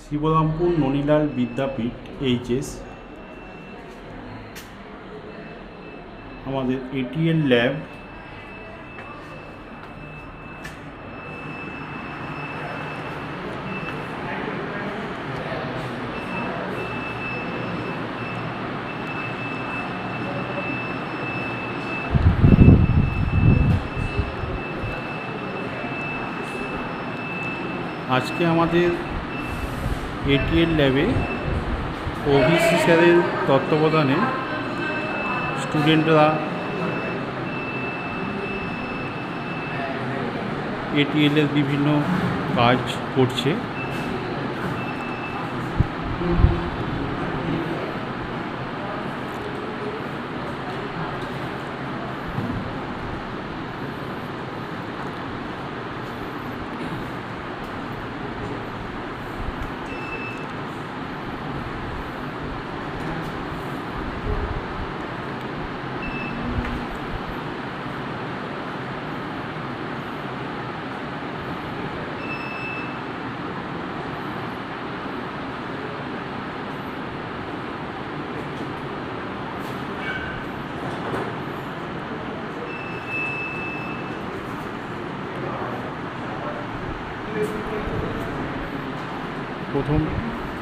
শিবরামপুর ননীলাল বিদ্যাপীঠ HS আমাদের ATL lab আজকে আমাদের এটিএল ল্যাবে ওভিসি স্যারের তত্ত্বাবধানে স্টুডেন্টরা এটিএলের বিভিন্ন কাজ করছে।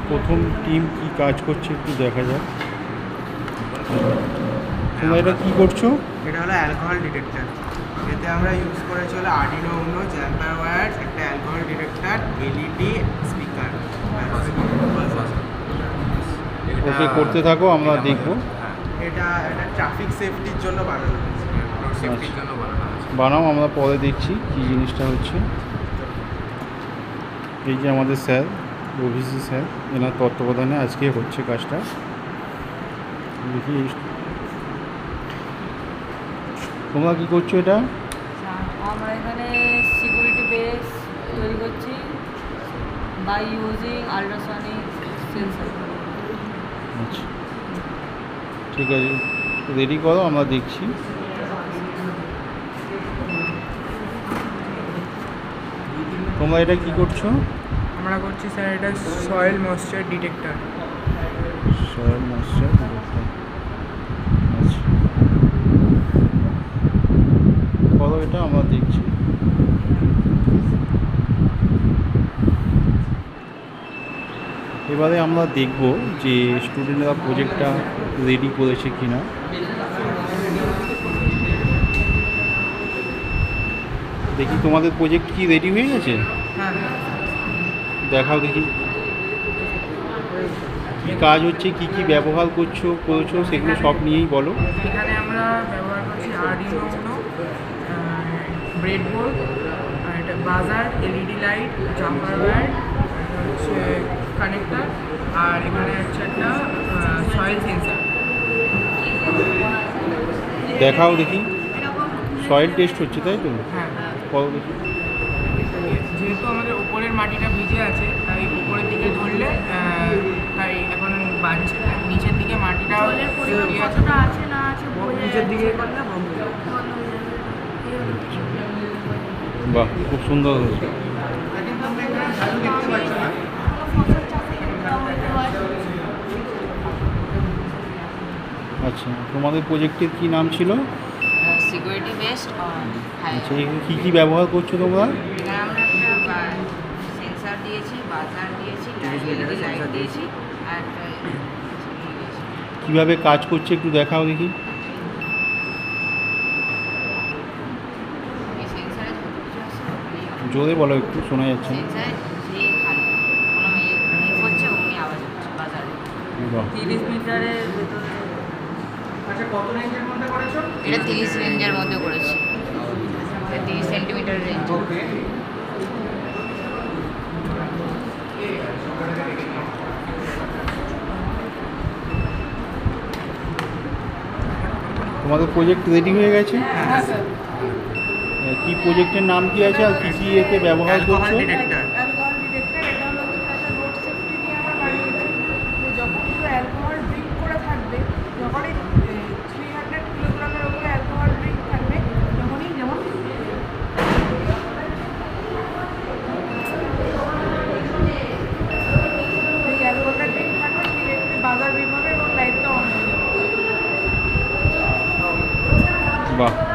প্রথম টিম কি কাজ করছে একটু দেখা যাক। তোমরা এটা কি করছো? এটা হলো অ্যালকোহল ডিটেক্টর। এতে আমরা ইউজ করেছি হলো আর্ডিনো উনো, জ্যাম্পার ওয়্যার, একটা অ্যালকোহল ডিটেক্টর, এলইডি, স্পিকার। ওকে করতে থাকো, আমরা দেখব। এটা ট্রাফিক সেফটির জন্য বানানো হয়েছে, রোড সেফটির জন্য বানানো হয়েছে। বানাও, আমরা পরে দেখছি কি জিনিসটা হচ্ছে। এই যে আমাদের স্যার ওভিসি স্যার, এনার তত্ত্বাবধানে আজকে হচ্ছে কাজটা। দেখি তোমরা কী করছো এটা? আমরা এখানে সিকিউরিটি বেস তৈরি করছি বাই ইউজিং আল্ট্রাসনিক সেন্সর। আচ্ছা, ঠিক আছে, রেডি করো, আমরা দেখছি। তোমরা এটা কি করছো? আমরা করছি স্যার এটা soil moisture detector. Soil moisture detector, আচ্ছা করো এটা, আমরা দেখছি। এবারে আমরা দেখব যে স্টুডেন্টরা প্রজেক্টটা রেডি করেছে কিনা। দেখি তোমাদের প্রজেক্ট কি রেডি হয়ে গেছে? হ্যাঁ, দেখাও দেখি কী কাজ হচ্ছে, কি কি ব্যবহার করেছো সেগুলো সব নিয়েই বলো। এখানে আমরা ব্যবহার করছি আর্ডিনো উনো, ব্রেডবোর্ড, আর এটা বাজার, এলইডি লাইট, জাম্পার ওয়্যার, হচ্ছে কানেক্টর, আর এখানে হচ্ছে একটা সয়েল সেন্সার। দেখাও দেখি, সয়েল টেস্ট হচ্ছে তাই তো? হ্যাঁ, করো দেখি। যেহেতু আমাদের উপরের মাটিটা ভিজে আছে তাই উপরের দিকে ধরলে তাই এখন বাজছে, নিচের দিকে মাটিটা নিচের দিকে করলে বন্ধ হয়ে যাবে। বাহ, খুব সুন্দর হয়েছে। আচ্ছা, তোমাদের প্রজেক্টের কি নাম ছিল? সিকিউরিটি বেসড আচ্ছা, কী কী ব্যবহার করছো তোমরা? আমরা একটা সেন্সার দিয়েছি, বাজার দিয়েছি, লাইট দিয়েছি, আর কীভাবে কাজ করছে একটু দেখাও দেখি। জোরে বলো, একটু শোনা যাচ্ছে না। বাহ, 30 মিটারের ভেতরে। আচ্ছা, কত রেঞ্জের মধ্যে করেছো? এটা 30 রেঞ্জের মধ্যে করেছি, 30 সেন্টিমিটার রেঞ্জ। তোমাদের প্রজেক্ট রেডি হয়ে গেছে? কি প্রজেক্টের নাম কি আছে আর কী কী এতে ব্যবহার করছো? Alcohol detector. অ্যালকোহল ডিটেক্টর এটা হলো একটা রোড সেফটি নিয়ে আমরা বানিয়েছি। যে যখন কেউ অ্যালকোহল ড্রিঙ্ক করে থাকবে, যখনই 300 কিলোগ্রামের ওপরে অ্যালকোহল ড্রিঙ্ক থাকবে, তখনই যেমন বাহ